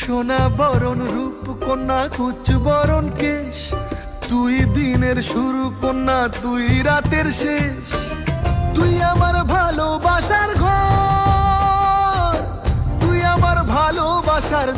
সোনা বরণ রূপ কন্যা কুচ বরণ কেশ, তুই দিনের শুরু কন্যা তুই রাতের শেষ। তুই আমার ভালোবাসার ঘর, তুই আমার ভালোবাসার